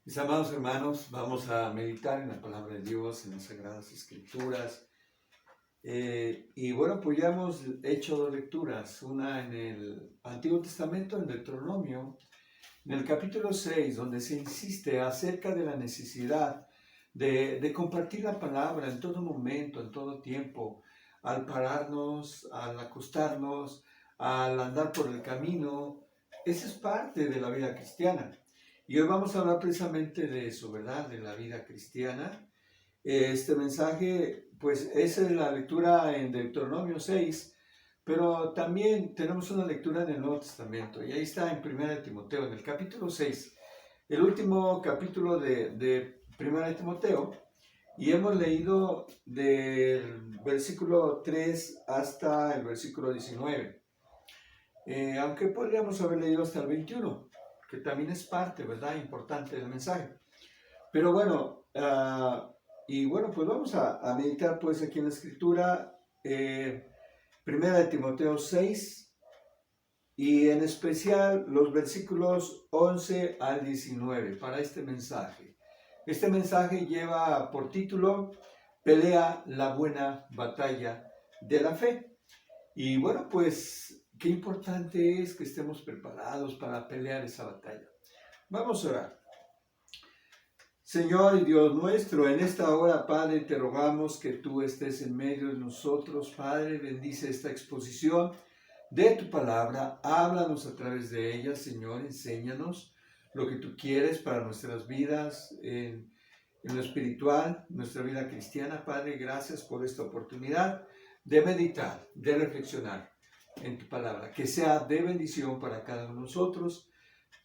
Mis amados hermanos, vamos a meditar en la palabra de Dios, en las Sagradas Escrituras. Y bueno, pues ya hemos hecho dos lecturas, una en el Antiguo Testamento, en Deuteronomio, en el capítulo 6, donde se insiste acerca de la necesidad de compartir la palabra en todo momento, en todo tiempo, al pararnos, al acostarnos, al andar por el camino. Esa es parte de la vida cristiana. Y hoy vamos a hablar precisamente de eso, ¿verdad? De la vida cristiana. Este mensaje, pues, es la lectura en Deuteronomio 6, pero también tenemos una lectura en el Nuevo Testamento, y ahí está en 1 de Timoteo, en el capítulo 6, el último capítulo de 1 de Timoteo, y hemos leído del versículo 3 hasta el versículo 19, aunque podríamos haber leído hasta el 21, que también es parte, ¿verdad?, importante del mensaje. Pero bueno, y bueno, pues vamos a meditar pues aquí en la escritura, Primera de Timoteo 6, y en especial los versículos 11 al 19 para este mensaje. Este mensaje lleva por título: Pelea la buena batalla de la fe. Y bueno, pues qué importante es que estemos preparados para pelear esa batalla. Vamos a orar. Señor y Dios nuestro, en esta hora, Padre, te rogamos que tú estés en medio de nosotros. Padre, bendice esta exposición de tu palabra, háblanos a través de ella, Señor, enséñanos lo que tú quieres para nuestras vidas, en lo espiritual, nuestra vida cristiana. Padre, gracias por esta oportunidad de meditar, de reflexionar en tu palabra, que sea de bendición para cada uno de nosotros.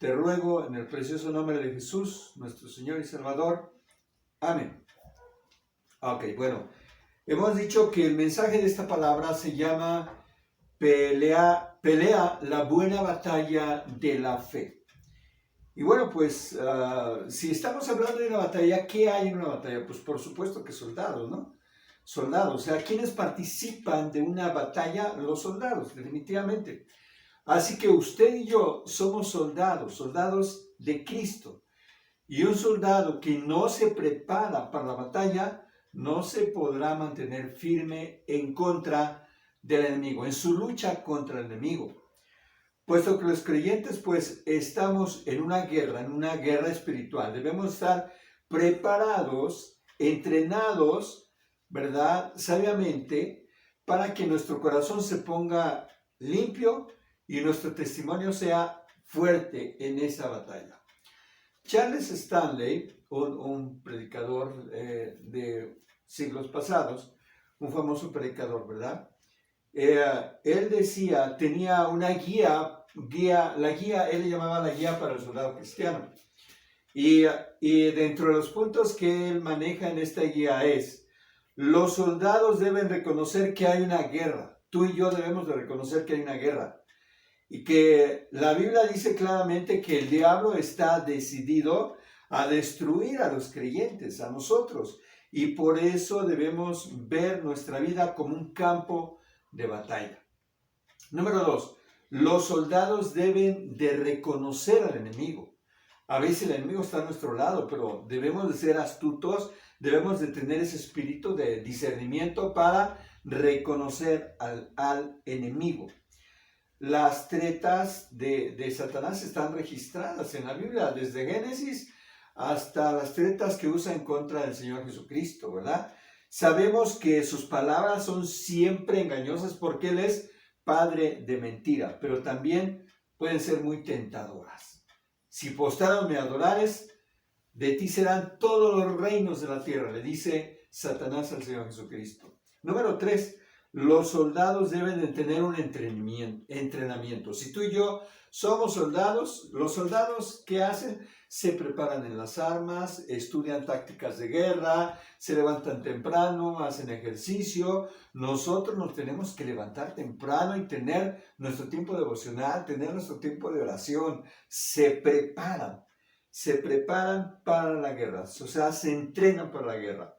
Te ruego en el precioso nombre de Jesús, nuestro Señor y Salvador. Amén. Ok, bueno, hemos dicho que el mensaje de esta palabra se llama pelea la buena batalla de la fe. Y bueno, pues si estamos hablando de una batalla, ¿qué hay en una batalla? Pues por supuesto que soldados, ¿no? Soldados, o sea, ¿quiénes participan de una batalla? Los soldados, definitivamente. Así que usted y yo somos soldados de Cristo. Y un soldado que no se prepara para la batalla no se podrá mantener firme en contra del enemigo, en su lucha contra el enemigo. Puesto que los creyentes pues estamos en una guerra espiritual, debemos estar preparados, entrenados, ¿verdad?, sabiamente, para que nuestro corazón se ponga limpio y nuestro testimonio sea fuerte en esa batalla. Charles Stanley, un predicador de siglos pasados, un famoso predicador, ¿verdad? Él decía, tenía una guía, la guía, él le llamaba la guía para el soldado cristiano. Y dentro de los puntos que él maneja en esta guía es: los soldados deben reconocer que hay una guerra. Tú y yo debemos de reconocer que hay una guerra. Y que la Biblia dice claramente que el diablo está decidido a destruir a los creyentes, a nosotros. Y por eso debemos ver nuestra vida como un campo de batalla. Número 2, los soldados deben de reconocer al enemigo. A veces el enemigo está a nuestro lado, pero debemos de ser astutos, debemos de tener ese espíritu de discernimiento para reconocer al enemigo. Las tretas de Satanás están registradas en la Biblia, desde Génesis hasta las tretas que usa en contra del Señor Jesucristo, ¿verdad? Sabemos que sus palabras son siempre engañosas porque Él es padre de mentira, pero también pueden ser muy tentadoras. Si postrados me adorares, de ti serán todos los reinos de la tierra, le dice Satanás al Señor Jesucristo. Número 3, los soldados deben de tener un entrenamiento. Si tú y yo somos soldados, los soldados, ¿qué hacen? Se preparan en las armas, estudian tácticas de guerra, se levantan temprano, hacen ejercicio. Nosotros nos tenemos que levantar temprano y tener nuestro tiempo devocional, tener nuestro tiempo de oración. Se preparan para la guerra, o sea, se entrenan para la guerra.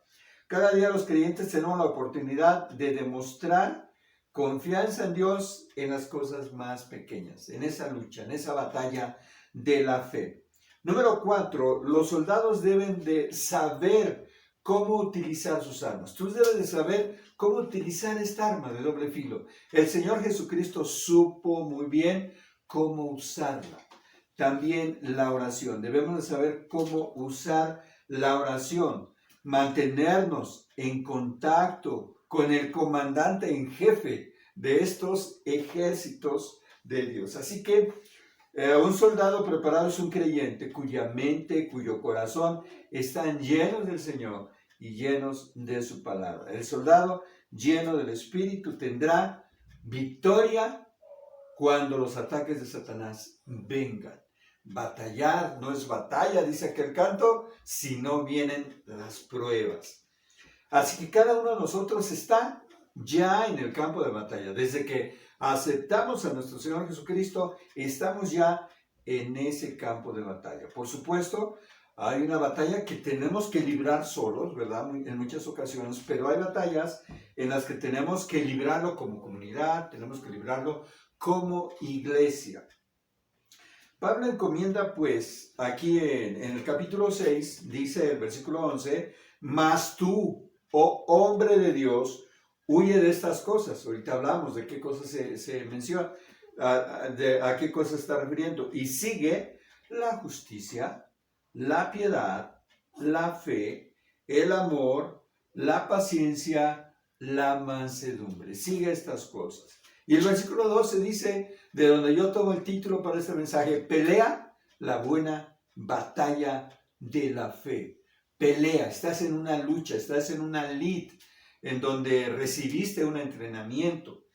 Cada día los creyentes tenemos la oportunidad de demostrar confianza en Dios en las cosas más pequeñas, en esa lucha, en esa batalla de la fe. Número 4, los soldados deben de saber cómo utilizar sus armas. Tú debes de saber cómo utilizar esta arma de doble filo. El Señor Jesucristo supo muy bien cómo usarla. También la oración. Debemos de saber cómo usar la oración. Mantenernos en contacto con el comandante en jefe de estos ejércitos de Dios. Así que un soldado preparado es un creyente cuya mente, cuyo corazón están llenos del Señor y llenos de su palabra. El soldado lleno del Espíritu tendrá victoria cuando los ataques de Satanás vengan. Batallar no es batalla, dice aquel canto, si no vienen las pruebas. Así que cada uno de nosotros está ya en el campo de batalla. Desde que aceptamos a nuestro Señor Jesucristo, estamos ya en ese campo de batalla. Por supuesto, hay una batalla que tenemos que librar solos, ¿verdad? En muchas ocasiones, pero hay batallas en las que tenemos que librarlo como comunidad, tenemos que librarlo como iglesia. Pablo encomienda, pues, aquí en el capítulo 6, dice el versículo 11, mas tú, oh hombre de Dios, huye de estas cosas. Ahorita hablamos de qué cosas se menciona, a qué cosas está refiriendo. Y sigue la justicia, la piedad, la fe, el amor, la paciencia, la mansedumbre. Sigue estas cosas. Y el versículo 12 dice, de donde yo tomo el título para este mensaje, pelea la buena batalla de la fe. Pelea, estás en una lucha, estás en una lid, en donde recibiste un entrenamiento.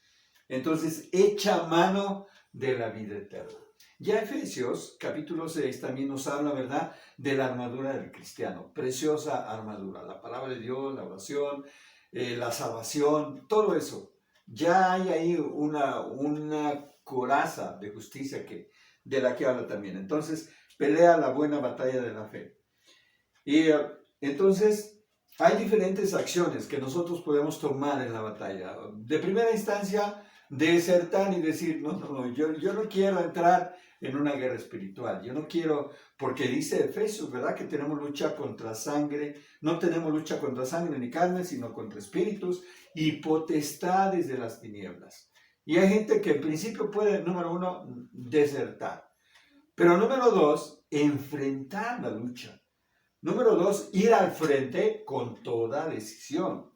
Entonces, echa mano de la vida eterna. Ya Efesios, capítulo 6, también nos habla, ¿verdad?, de la armadura del cristiano. Preciosa armadura, la palabra de Dios, la oración, la salvación, todo eso. Ya hay ahí una coraza de justicia de la que habla también. Entonces, pelea la buena batalla de la fe. Y entonces, hay diferentes acciones que nosotros podemos tomar en la batalla. De primera instancia, desertar y decir, no, yo no quiero entrar en una guerra espiritual. Yo no quiero, porque dice Efesios, ¿verdad?, que tenemos lucha contra sangre. No tenemos lucha contra sangre ni carne, sino contra espíritus y potestades de las tinieblas. Y hay gente que en principio puede, número 1, desertar. Pero número 2, enfrentar la lucha. Número 2, ir al frente con toda decisión.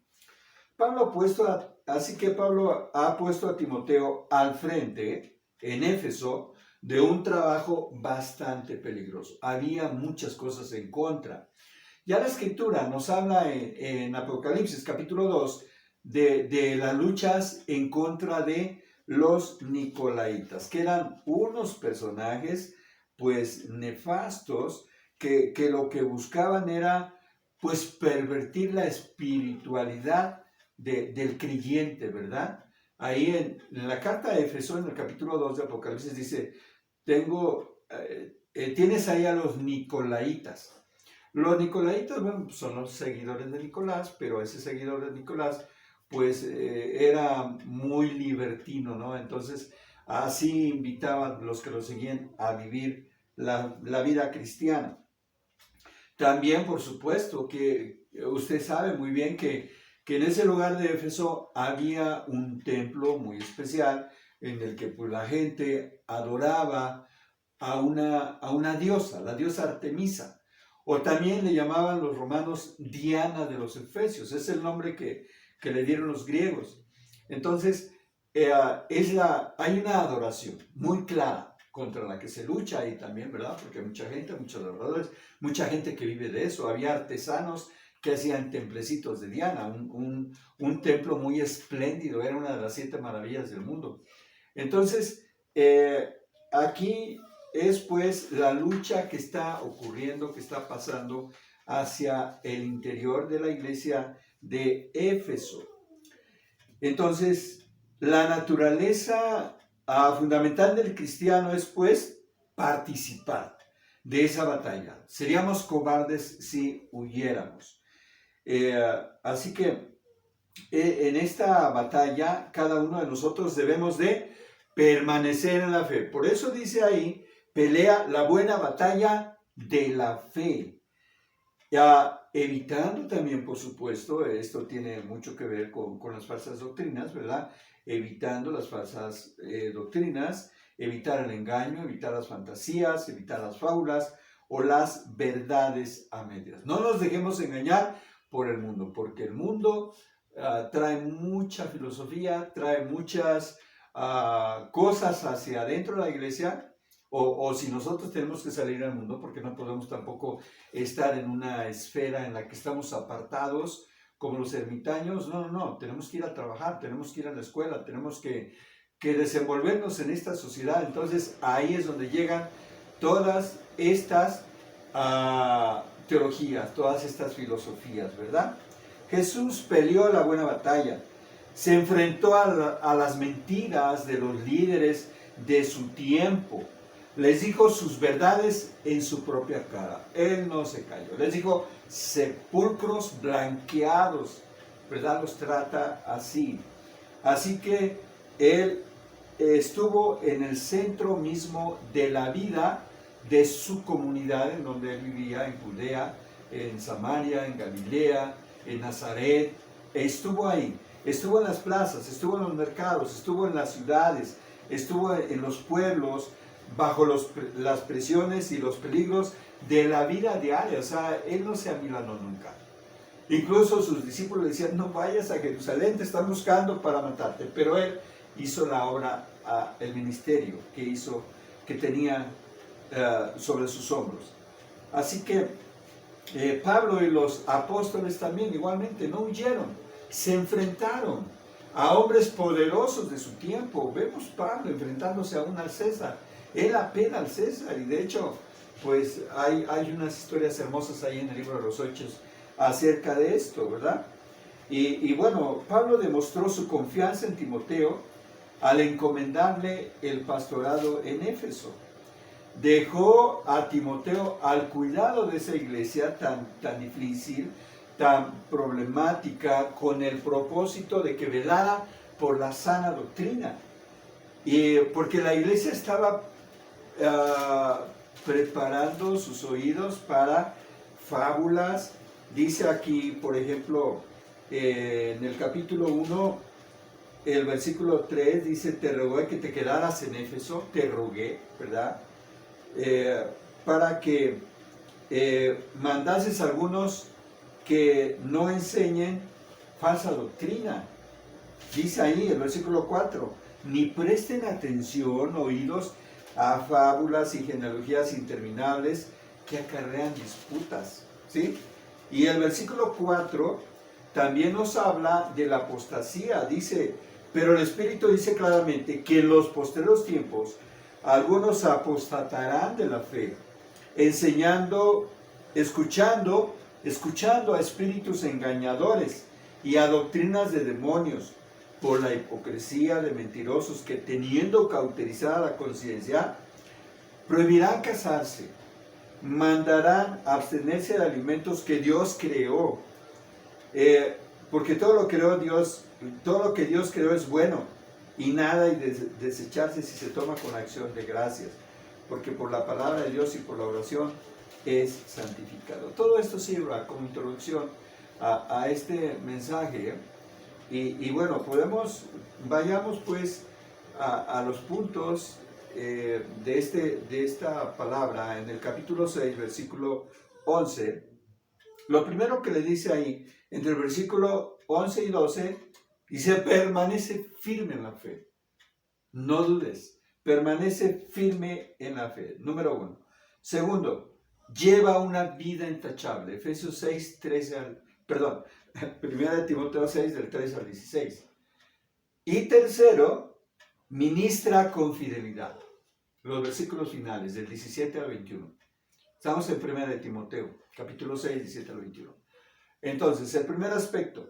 Así que Pablo ha puesto a Timoteo al frente en Éfeso de un trabajo bastante peligroso. Había muchas cosas en contra. Ya la Escritura nos habla en Apocalipsis capítulo 2 de las luchas en contra de los Nicolaitas, que eran unos personajes pues nefastos que lo que buscaban era pues pervertir la espiritualidad del creyente, ¿verdad? Ahí en la carta de Éfeso, en el capítulo 2 de Apocalipsis, dice, tienes ahí a los Nicolaitas. Los Nicolaitas, bueno, son los seguidores de Nicolás, pero ese seguidor de Nicolás, pues era muy libertino, ¿no? Entonces, así invitaban los que lo seguían a vivir la vida cristiana. También, por supuesto, que usted sabe muy bien que en ese lugar de Éfeso había un templo muy especial en el que pues, la gente adoraba a una diosa, la diosa Artemisa, o también le llamaban los romanos Diana de los Efesios, es el nombre que le dieron los griegos. Entonces, hay una adoración muy clara contra la que se lucha ahí también, ¿verdad? Porque hay mucha gente, muchos adoradores, mucha gente que vive de eso. Había artesanos que hacían templecitos de Diana, un templo muy espléndido, era una de las 7 maravillas del mundo. Entonces, aquí es pues la lucha que está ocurriendo, que está pasando hacia el interior de la iglesia de Éfeso. Entonces, la naturaleza fundamental del cristiano es pues participar de esa batalla. Seríamos cobardes si huyéramos. Así que en esta batalla cada uno de nosotros debemos de permanecer en la fe. Por eso dice ahí, pelea la buena batalla de la fe. Ya evitando también, por supuesto, esto tiene mucho que ver con las falsas doctrinas, ¿verdad? Evitando las falsas doctrinas, evitar el engaño, evitar las fantasías, evitar las fábulas o las verdades a medias. No nos dejemos engañar por el mundo, porque el mundo trae mucha filosofía, trae muchas cosas hacia adentro de la iglesia, o si nosotros tenemos que salir al mundo, porque no podemos tampoco estar en una esfera en la que estamos apartados como los ermitaños. No, tenemos que ir a trabajar, tenemos que ir a la escuela, tenemos que desenvolvernos en esta sociedad. Entonces ahí es donde llegan todas estas teologías, todas estas filosofías, ¿verdad? Jesús peleó la buena batalla, se enfrentó a las mentiras de los líderes de su tiempo, les dijo sus verdades en su propia cara. Él no se cayó. Les dijo sepulcros blanqueados, ¿verdad? Los trata así. Así que él estuvo en el centro mismo de la vida de su comunidad, en donde él vivía, en Judea, en Samaria, en Galilea, en Nazaret. Estuvo ahí. Estuvo en las plazas, estuvo en los mercados, estuvo en las ciudades, estuvo en los pueblos, bajo las presiones y los peligros de la vida diaria. O sea, él no se amilanó nunca. Incluso sus discípulos le decían, no vayas a Jerusalén, te están buscando para matarte. Pero él hizo la obra, el ministerio que tenía sobre sus hombros. Así que Pablo y los apóstoles también igualmente no huyeron, se enfrentaron a hombres poderosos de su tiempo. Vemos Pablo enfrentándose aún al César. Él apela al César, y de hecho, pues hay unas historias hermosas ahí en el libro de los Hechos acerca de esto, ¿verdad? Y bueno, Pablo demostró su confianza en Timoteo al encomendarle el pastorado en Éfeso. Dejó a Timoteo al cuidado de esa iglesia tan difícil, tan problemática, con el propósito de que velara por la sana doctrina. Y porque la iglesia estaba preparando sus oídos para fábulas. Dice aquí, por ejemplo, en el capítulo 1, el versículo 3, dice, te rogué que te quedaras en Éfeso, te rogué, ¿verdad? Para que mandases a algunos que no enseñen falsa doctrina. Dice ahí el versículo 4, ni presten atención, oídos, a fábulas y genealogías interminables que acarrean disputas, ¿sí? Y el versículo 4 también nos habla de la apostasía. Dice, pero el Espíritu dice claramente que en los postreros tiempos algunos apostatarán de la fe, escuchando a espíritus engañadores y a doctrinas de demonios, por la hipocresía de mentirosos que, teniendo cauterizada la conciencia, prohibirán casarse, mandarán abstenerse de alimentos que Dios creó, porque todo lo que Dios creó es bueno, y nada hay de desecharse si se toma con acción de gracias, porque por la palabra de Dios y por la oración es santificado. Todo esto sirva como introducción a este mensaje. Y bueno, vayamos pues a los puntos de esta palabra en el capítulo 6, versículo 11. Lo primero que le dice ahí, entre el versículo 11 y 12, dice, permanece firme en la fe. No dudes, permanece firme en la fe. Número 1. Segundo, lleva una vida intachable. Efesios 6, 1 Timoteo 6, del 13 al 16. Y tercero, ministra con fidelidad. Los versículos finales, del 17 al 21. Estamos en 1 Timoteo, capítulo 6, 17 al 21. Entonces, el primer aspecto,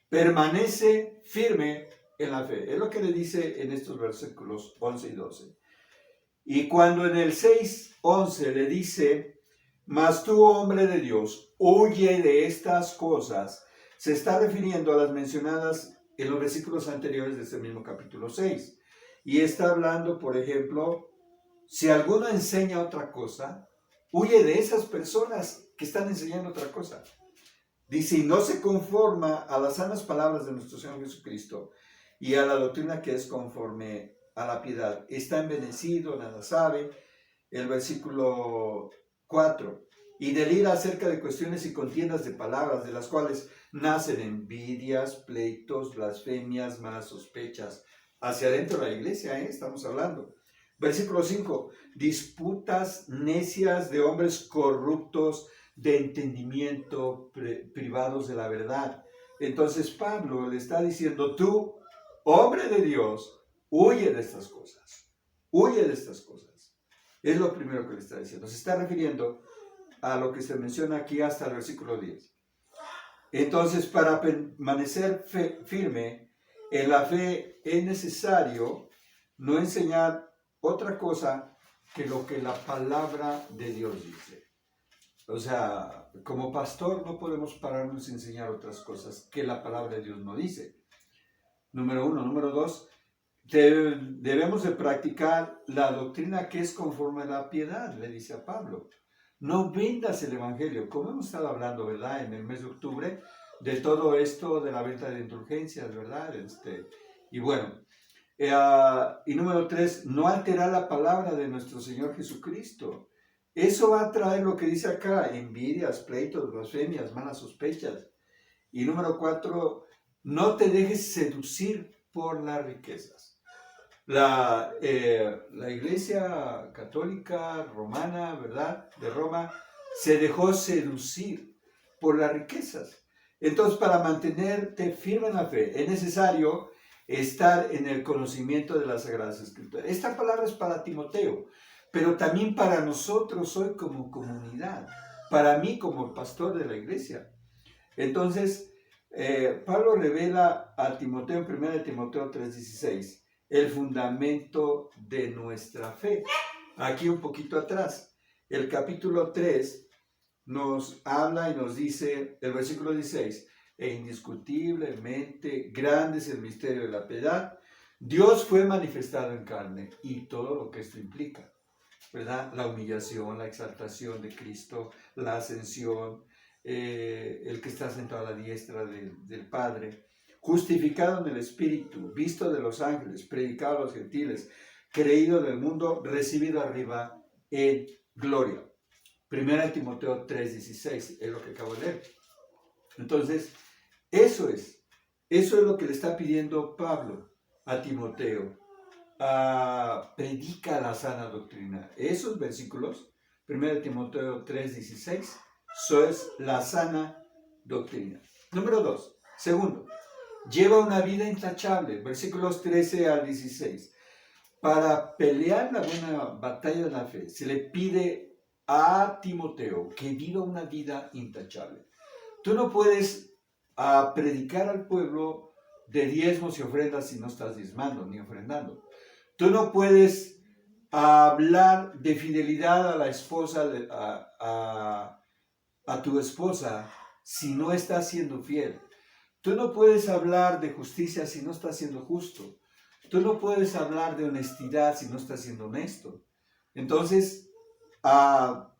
permanece firme en la fe. Es lo que le dice en estos versículos 11 y 12. Y cuando en el 6, 11 le dice, mas tú, hombre de Dios, huye de estas cosas, se está refiriendo a las mencionadas en los versículos anteriores de este mismo capítulo 6. Y está hablando, por ejemplo, si alguno enseña otra cosa, Huye de esas personas que están enseñando otra cosa. Dice, y no se conforma a las sanas palabras de nuestro Señor Jesucristo y a la doctrina que es conforme a la piedad. Está envenecido, nada sabe. El versículo 4. Y delira acerca de cuestiones y contiendas de palabras, de las cuales nacen envidias, pleitos, blasfemias, malas sospechas. Hacia adentro de la iglesia, estamos hablando. Versículo 5. Disputas necias de hombres corruptos, de entendimiento, privados de la verdad. Entonces Pablo le está diciendo, tú, hombre de Dios, huye de estas cosas. Huye de estas cosas. Es lo primero que le está diciendo. Se está refiriendo a lo que se menciona aquí hasta el versículo 10. Entonces, para permanecer firme en la fe es necesario no enseñar otra cosa que lo que la palabra de Dios dice. O sea, como pastor no podemos pararnos a enseñar otras cosas que la palabra de Dios no dice. Número 1. Número 2. Debemos de practicar la doctrina que es conforme a la piedad, le dice a Pablo. No vendas el evangelio, como hemos estado hablando, ¿verdad? En el mes de octubre, de todo esto de la venta de indulgencias, ¿verdad? Y bueno, y número 3, no alterar la palabra de nuestro Señor Jesucristo. Eso va a traer lo que dice acá, envidias, pleitos, blasfemias, malas sospechas. Y número 4, no te dejes seducir por las riquezas. La iglesia católica romana, ¿verdad?, de Roma, se dejó seducir por las riquezas. Entonces, para mantenerte firme en la fe, es necesario estar en el conocimiento de las Sagradas Escrituras. Esta palabra es para Timoteo, pero también para nosotros hoy como comunidad, para mí como pastor de la iglesia. Entonces, Pablo revela a Timoteo en 1 Timoteo 3:16 el fundamento de nuestra fe. Aquí un poquito atrás, el capítulo 3 nos habla y nos dice, el versículo 16, e indiscutiblemente grande es el misterio de la piedad. Dios fue manifestado en carne y todo lo que esto implica, ¿verdad? La humillación, la exaltación de Cristo, la ascensión, el que está sentado a la diestra del Padre, justificado en el Espíritu, visto de los ángeles, predicado a los gentiles, creído del mundo, recibido arriba en gloria. 1 Timoteo 3:16 es lo que acabo de leer. Entonces, eso es lo que le está pidiendo Pablo a Timoteo. Predica la sana doctrina. Esos versículos, 1 Timoteo 3:16, eso es la sana doctrina. Número 2. Segundo, lleva una vida intachable. Versículos 13 al 16. Para pelear la buena batalla de la fe, se le pide a Timoteo que viva una vida intachable. Tú no puedes predicar al pueblo de diezmos y ofrendas si no estás diezmando ni ofrendando. Tú no puedes hablar de fidelidad a la esposa, a tu esposa, si no estás siendo fiel. Tú no puedes hablar de justicia si no estás siendo justo. Tú no puedes hablar de honestidad si no estás siendo honesto. Entonces,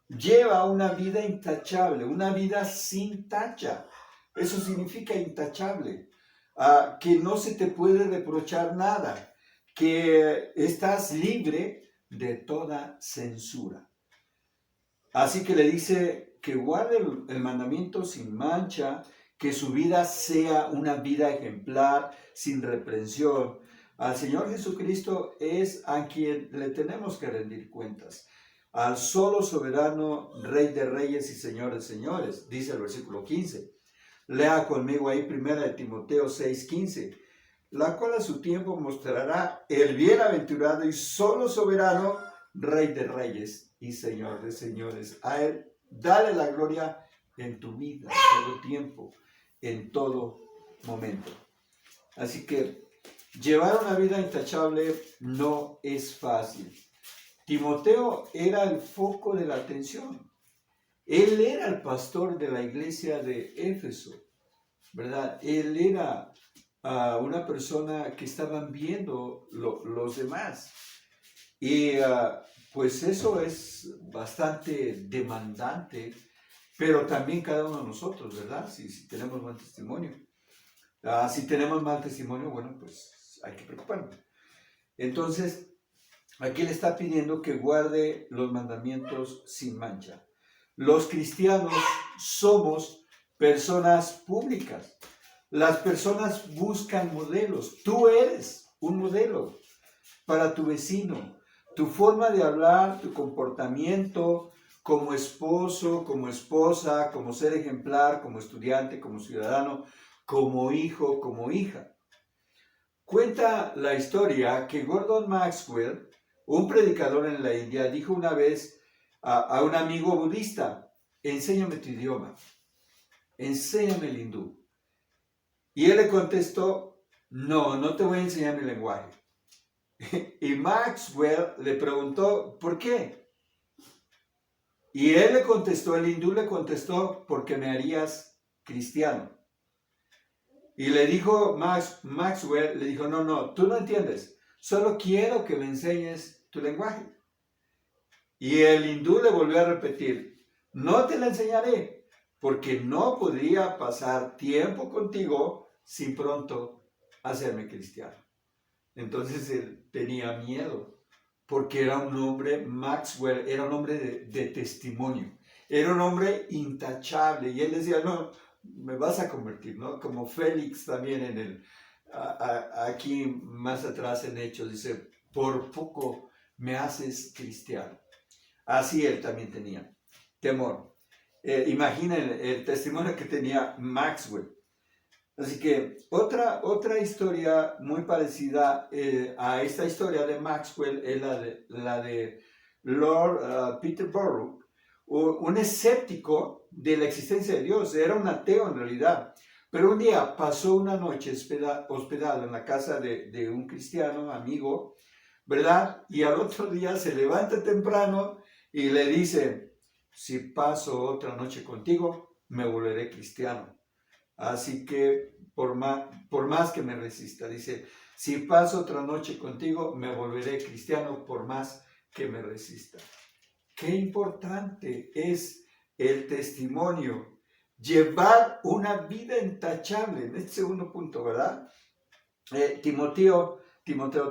lleva una vida intachable, una vida sin tacha. Eso significa intachable, que no se te puede reprochar nada, que estás libre de toda censura. Así que le dice que guarde el mandamiento sin mancha, que su vida sea una vida ejemplar, sin reprensión. Al Señor Jesucristo es a quien le tenemos que rendir cuentas. Al solo soberano, Rey de reyes y Señor de señores, dice el versículo 15. Lea conmigo ahí 1 Timoteo 6:15, la cual a su tiempo mostrará el bienaventurado y solo soberano, Rey de reyes y Señor de señores. A Él, dale la gloria en tu vida, en todo tiempo, en todo momento. Así que llevar una vida intachable no es fácil. Timoteo era el foco de la atención. Él era el pastor de la iglesia de Éfeso, ¿verdad? Él era una persona que estaban viendo los demás. Y pues eso es bastante demandante, pero también cada uno de nosotros, ¿verdad? Si tenemos buen testimonio. Si tenemos mal testimonio, bueno, pues hay que preocuparnos. Entonces, aquí le está pidiendo que guarde los mandamientos sin mancha. Los cristianos somos personas públicas. Las personas buscan modelos. Tú eres un modelo para tu vecino. Tu forma de hablar, tu comportamiento como esposo, como esposa, como ser ejemplar, como estudiante, como ciudadano, como hijo, como hija. Cuenta la historia que Gordon Maxwell, un predicador en la India, dijo una vez a un amigo budista: enséñame tu idioma, enséñame el hindú. Y él le contestó: no te voy a enseñar mi lenguaje. Y Maxwell le preguntó: ¿por qué? Y él le contestó, el hindú le contestó: porque me harías cristiano. Y le dijo Maxwell, le dijo: no, tú no entiendes, solo quiero que me enseñes tu lenguaje. Y el hindú le volvió a repetir: no te la enseñaré, porque no podría pasar tiempo contigo sin pronto hacerme cristiano. Entonces él tenía miedo, porque era un hombre, Maxwell era un hombre de testimonio, era un hombre intachable, y él decía: no, me vas a convertir, ¿no? Como Félix también aquí más atrás en Hechos dice: por poco me haces cristiano. Así él también tenía temor. Imaginen el testimonio que tenía Maxwell. Así que otra historia muy parecida a esta historia de Maxwell es la de Lord Peterborough, un escéptico de la existencia de Dios. Era un ateo en realidad, pero un día pasó una noche hospedado en la casa de un cristiano amigo, ¿verdad? Y al otro día se levanta temprano y le dice: si paso otra noche contigo, me volveré cristiano. Así que por más que me resista, dice: si paso otra noche contigo, me volveré cristiano por más que me resista. Qué importante es el testimonio, llevar una vida intachable. En este segundo punto, ¿verdad? Timoteo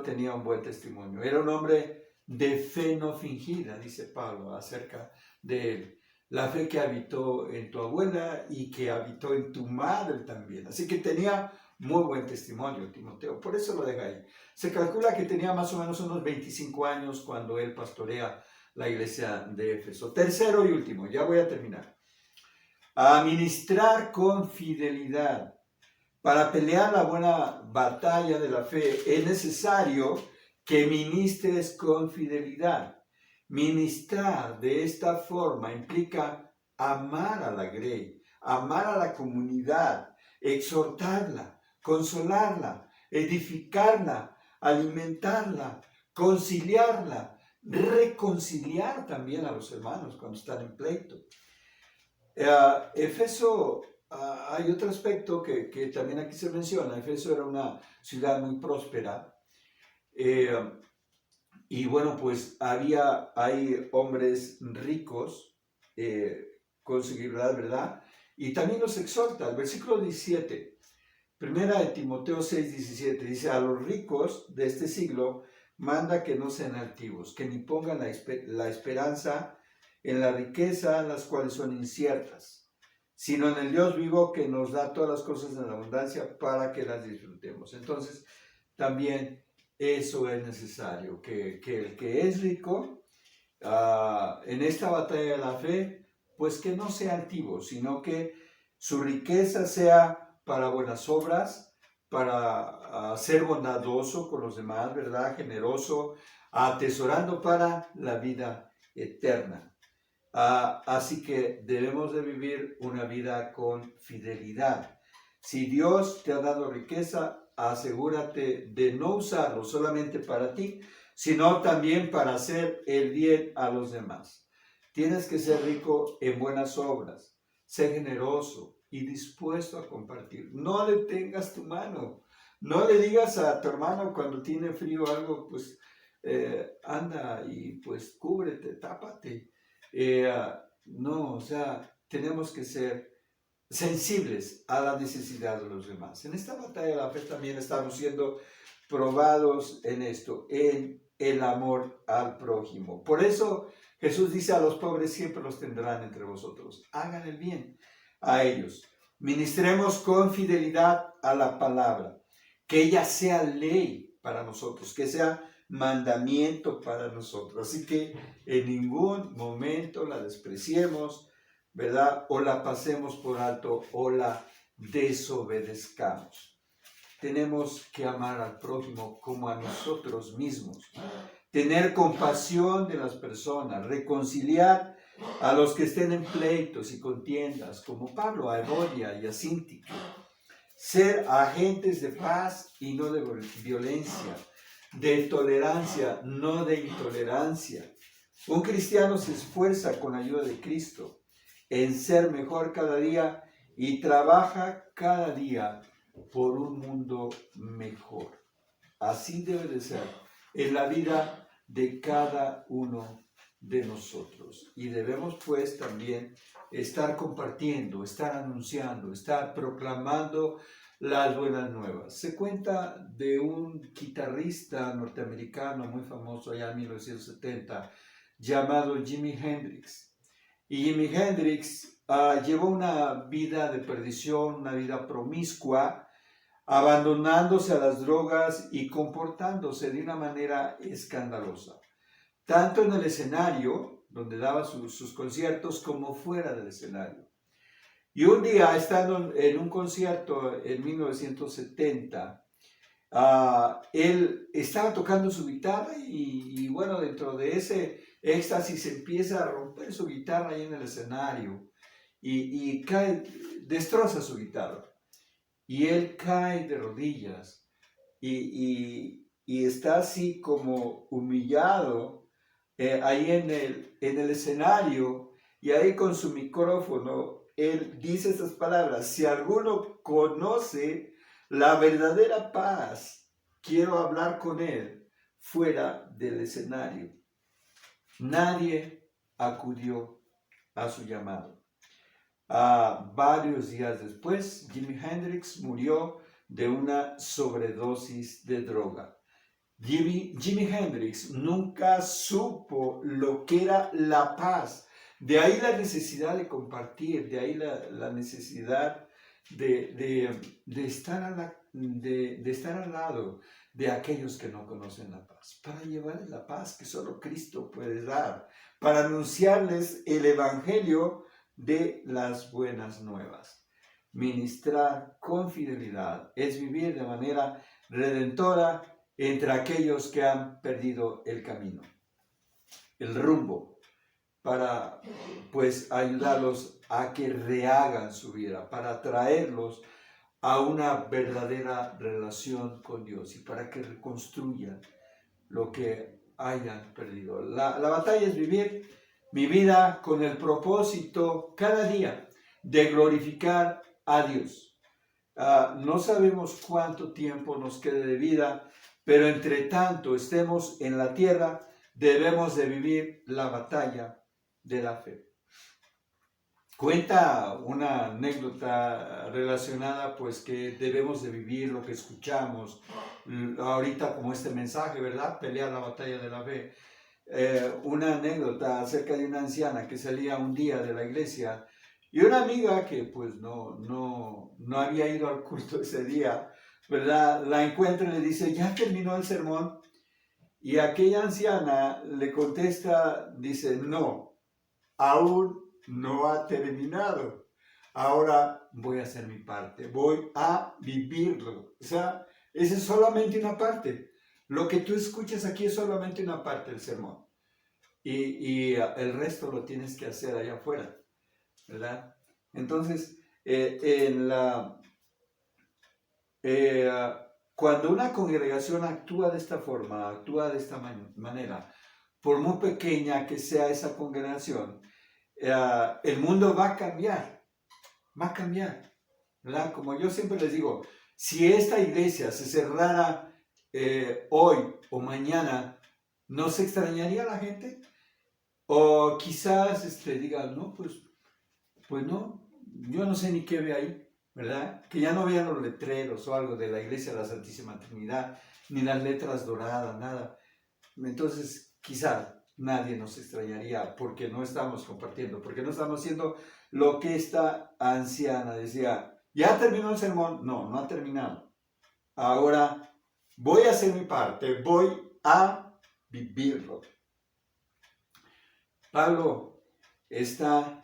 tenía un buen testimonio. Era un hombre de fe no fingida, dice Pablo acerca de él. La fe que habitó en tu abuela y que habitó en tu madre también. Así que tenía muy buen testimonio Timoteo. Por eso lo deja ahí. Se calcula que tenía más o menos unos 25 años cuando él pastorea la iglesia de Éfeso. Tercero y último, ya voy a terminar. Administrar con fidelidad. Para pelear la buena batalla de la fe es necesario que ministres con fidelidad. Ministrar de esta forma implica amar a la grey, amar a la comunidad, exhortarla, consolarla, edificarla, alimentarla, conciliarla, reconciliar también a los hermanos cuando están en pleito. Éfeso, hay otro aspecto que también aquí se menciona. Éfeso era una ciudad muy próspera. Y bueno, pues hay hombres ricos con seguridad, ¿verdad? Y también los exhorta. El versículo 17, primera de Timoteo 6:17, dice: a los ricos de este siglo manda que no sean altivos, que ni pongan la esperanza en la riqueza, las cuales son inciertas, sino en el Dios vivo que nos da todas las cosas en abundancia para que las disfrutemos. Entonces, también eso es necesario, que el que es rico en esta batalla de la fe, pues que no sea altivo, sino que su riqueza sea para buenas obras, para ser bondadoso con los demás, ¿verdad? Generoso, atesorando para la vida eterna. Así que debemos de vivir una vida con fidelidad. Si Dios te ha dado riqueza, asegúrate de no usarlo solamente para ti, sino también para hacer el bien a los demás. Tienes que ser rico en buenas obras, ser generoso y dispuesto a compartir. No le tengas tu mano. No le digas a tu hermano cuando tiene frío algo, pues anda y pues cúbrete, tápate. No, o sea, tenemos que ser sensibles a la necesidad de los demás. En esta batalla de la fe también estamos siendo probados en esto, en el amor al prójimo. Por eso Jesús dice: a los pobres siempre los tendrán entre vosotros. Hagan el bien a ellos. Ministremos con fidelidad a la palabra. Que ella sea ley para nosotros, que sea mandamiento para nosotros. Así que en ningún momento la despreciemos, ¿verdad? O la pasemos por alto o la desobedezcamos. Tenemos que amar al prójimo como a nosotros mismos, tener compasión de las personas, reconciliar a los que estén en pleitos y contiendas, como Pablo a Evodia y a Síntique, ser agentes de paz y no de violencia, de tolerancia, no de intolerancia. Un cristiano se esfuerza con la ayuda de Cristo en ser mejor cada día y trabaja cada día por un mundo mejor. Así debe de ser en la vida de cada uno de nosotros. Y debemos pues también estar compartiendo, estar anunciando, estar proclamando las buenas nuevas. Se cuenta de un guitarrista norteamericano muy famoso allá en 1970 llamado Jimi Hendrix. Y Jimi Hendrix llevó una vida de perdición, una vida promiscua, abandonándose a las drogas y comportándose de una manera escandalosa, tanto en el escenario, donde daba sus conciertos, como fuera del escenario. Y un día, estando en un concierto en 1970, él estaba tocando su guitarra y bueno, dentro de ese éxtasis empieza a romper su guitarra ahí en el escenario y cae, destroza su guitarra. Y él cae de rodillas y está así como humillado ahí en el escenario, y ahí con su micrófono, él dice estas palabras: si alguno conoce la verdadera paz, quiero hablar con él fuera del escenario. Nadie acudió a su llamado. Varios días después, Jimi Hendrix murió de una sobredosis de droga. Jimi Hendrix nunca supo lo que era la paz. De ahí la necesidad de compartir, de ahí la necesidad de estar de estar al lado de aquellos que no conocen la paz, para llevarles la paz que solo Cristo puede dar, para anunciarles el evangelio de las buenas nuevas. Ministrar con fidelidad es vivir de manera redentora entre aquellos que han perdido el camino, el rumbo, para pues ayudarlos a que rehagan su vida, para traerlos a una verdadera relación con Dios y para que reconstruyan lo que hayan perdido. La batalla es vivir mi vida con el propósito cada día de glorificar a Dios. No sabemos cuánto tiempo nos quede de vida, pero entre tanto estemos en la tierra, debemos de vivir la batalla de la fe. Cuenta una anécdota relacionada, pues, que debemos de vivir lo que escuchamos ahorita, como este mensaje, ¿verdad? Pelear la batalla de la fe. Una anécdota acerca de una anciana que salía un día de la iglesia y una amiga que pues no había ido al culto ese día, ¿verdad? La encuentra y le dice: ¿ya terminó el sermón? Y aquella anciana le contesta, dice: no, aún no ha terminado. Ahora voy a hacer mi parte, voy a vivirlo. O sea, esa es solamente una parte. Lo que tú escuchas aquí es solamente una parte del sermón. Y el resto lo tienes que hacer allá afuera, ¿verdad? Entonces, cuando una congregación actúa de esta forma, actúa de esta manera, por muy pequeña que sea esa congregación, el mundo va a cambiar, ¿verdad? Como yo siempre les digo, si esta iglesia se cerrara hoy o mañana, ¿Nos extrañaría la gente? O quizás digan, no, pues no, yo no sé ni qué ve ahí, ¿verdad? Que ya no vean los letreros o algo de la Iglesia de la Santísima Trinidad, ni las letras doradas, nada. Entonces, quizás nadie nos extrañaría porque no estamos compartiendo, porque no estamos haciendo lo que esta anciana decía. ¿Ya terminó el sermón? No, no ha terminado. Ahora voy a hacer mi parte, voy a vivirlo. Pablo está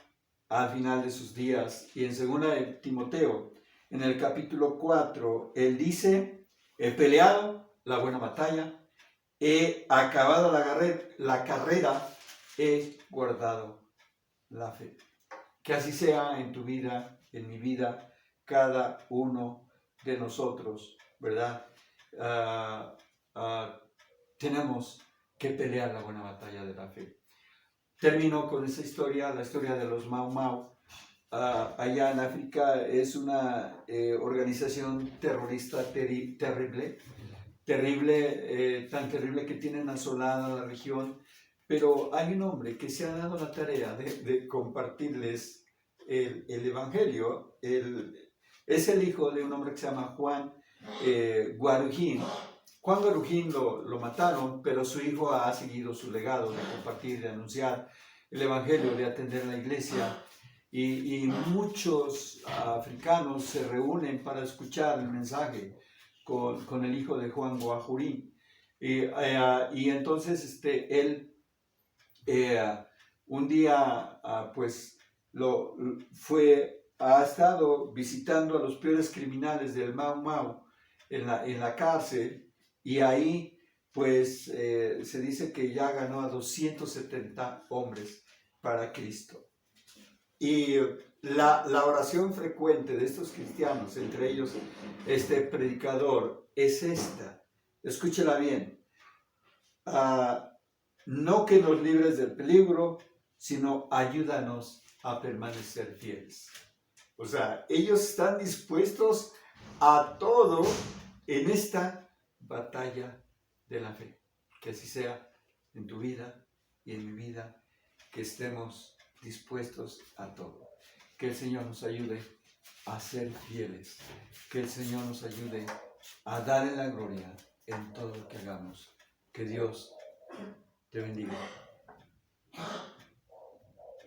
al final de sus días y en 2 de Timoteo, en el capítulo 4, él dice, he peleado la buena batalla, he acabado la carrera, he guardado la fe. Que así sea en tu vida, en mi vida, cada uno de nosotros, ¿verdad? Tenemos que pelear la buena batalla de la fe. Termino con esa historia, la historia de los Mau Mau. Allá en África es una organización terrorista terrible, tan terrible que tienen asolada la región, pero hay un hombre que se ha dado la tarea de compartirles el Evangelio. Es el hijo de un hombre que se llama Juan Guarujín. Juan Guarujín lo mataron, pero su hijo ha seguido su legado de compartir, de anunciar el Evangelio, de atender la iglesia. Y muchos africanos se reúnen para escuchar el mensaje con el hijo de Juan Guarujín. Y entonces él un día pues ha estado visitando a los peores criminales del Mau Mau en la cárcel, y ahí pues se dice que ya ganó a 270 hombres para Cristo. Y la oración frecuente de estos cristianos, entre ellos este predicador, es esta. Escúchela bien. No que nos libres del peligro, sino ayúdanos a permanecer fieles. O sea, ellos están dispuestos a todo en esta batalla de la fe. Que así sea en tu vida y en mi vida, que estemos dispuestos a todo. Que el Señor nos ayude a ser fieles. Que el Señor nos ayude a darle la gloria en todo lo que hagamos. Que Dios te bendiga.